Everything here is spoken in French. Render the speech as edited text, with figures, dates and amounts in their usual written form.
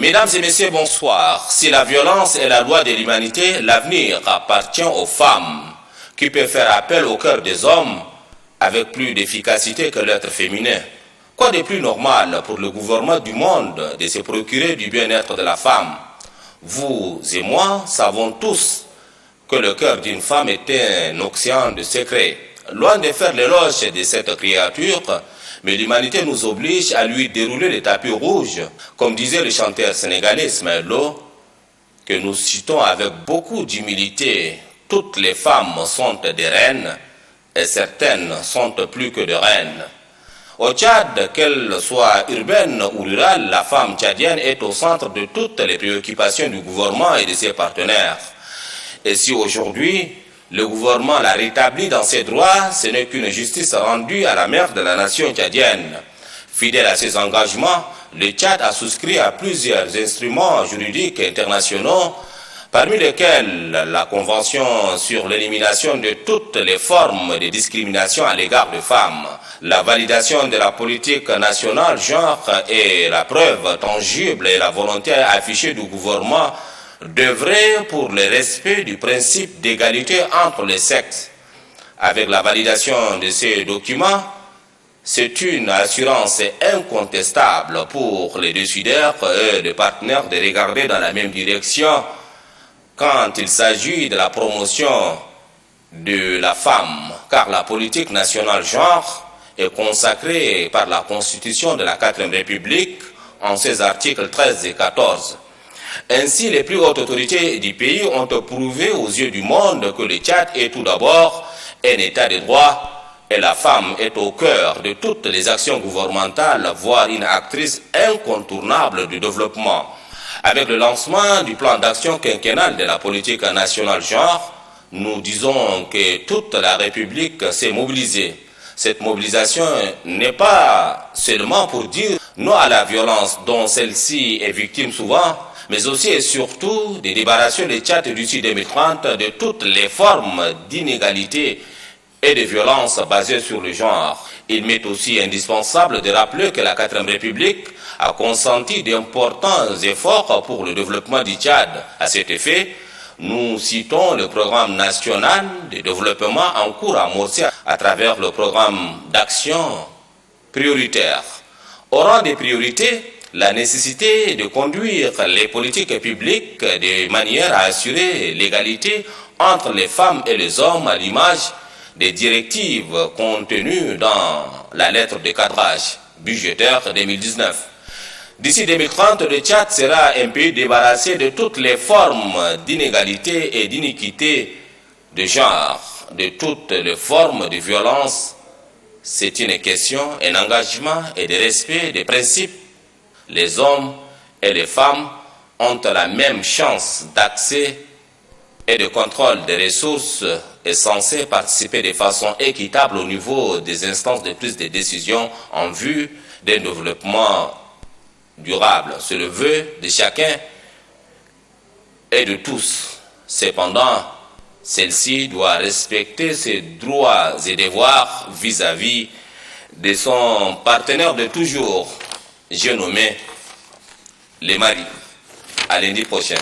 Mesdames et messieurs, bonsoir. Si la violence est la loi de l'humanité, l'avenir appartient aux femmes, qui peuvent faire appel au cœur des hommes avec plus d'efficacité que l'être féminin. Quoi de plus normal pour le gouvernement du monde de se procurer du bien-être de la femme? Vous et moi savons tous que le cœur d'une femme est un océan de secrets. Loin de faire l'éloge de cette créature, mais l'humanité nous oblige à lui dérouler les tapis rouges, comme disait le chanteur sénégalais Ismaël Lo, que nous citons avec beaucoup d'humilité. Toutes les femmes sont des reines, et certaines sont plus que des reines. Au Tchad, qu'elle soit urbaine ou rurale, la femme tchadienne est au centre de toutes les préoccupations du gouvernement et de ses partenaires. Et si aujourd'hui, le gouvernement l'a rétabli dans ses droits, ce n'est qu'une justice rendue à la mère de la nation tchadienne. Fidèle à ses engagements, le Tchad a souscrit à plusieurs instruments juridiques internationaux, parmi lesquels la Convention sur l'élimination de toutes les formes de discrimination à l'égard des femmes, la validation de la politique nationale genre et la preuve tangible et la volonté affichée du gouvernement d'œuvrer pour le respect du principe d'égalité entre les sexes. Avec la validation de ces documents, c'est une assurance incontestable pour les décideurs et les partenaires de regarder dans la même direction quand il s'agit de la promotion de la femme, car la politique nationale genre est consacrée par la Constitution de la 4e République en ses articles 13 et 14. Ainsi, les plus hautes autorités du pays ont prouvé aux yeux du monde que le Tchad est tout d'abord un état de droit et la femme est au cœur de toutes les actions gouvernementales, voire une actrice incontournable du développement. Avec le lancement du plan d'action quinquennal de la politique nationale genre, nous disons que toute la République s'est mobilisée. Cette mobilisation n'est pas seulement pour dire non à la violence dont celle-ci est victime souvent, mais aussi et surtout de débarrasser le Tchad d'ici 2030 de toutes les formes d'inégalité et de violence basées sur le genre. Il m'est aussi indispensable de rappeler que la 4e République a consenti d'importants efforts pour le développement du Tchad. À cet effet, nous citons le programme national de développement en cours amorcé à travers le programme d'action prioritaire. Au rang des priorités, la nécessité de conduire les politiques publiques de manière à assurer l'égalité entre les femmes et les hommes à l'image des directives contenues dans la lettre de cadrage budgétaire 2019. D'ici 2030, le Tchad sera un pays débarrassé de toutes les formes d'inégalité et d'iniquité de genre, de toutes les formes de violence. C'est une question, un engagement et de respect des principes. Les hommes et les femmes ont la même chance d'accès et de contrôle des ressources et censés participer de façon équitable au niveau des instances de prise de décision en vue d'un développement durable. C'est le vœu de chacun et de tous. Cependant, celle-ci doit respecter ses droits et devoirs vis-à-vis de son partenaire de toujours, j'ai nommé les maris. À lundi prochain.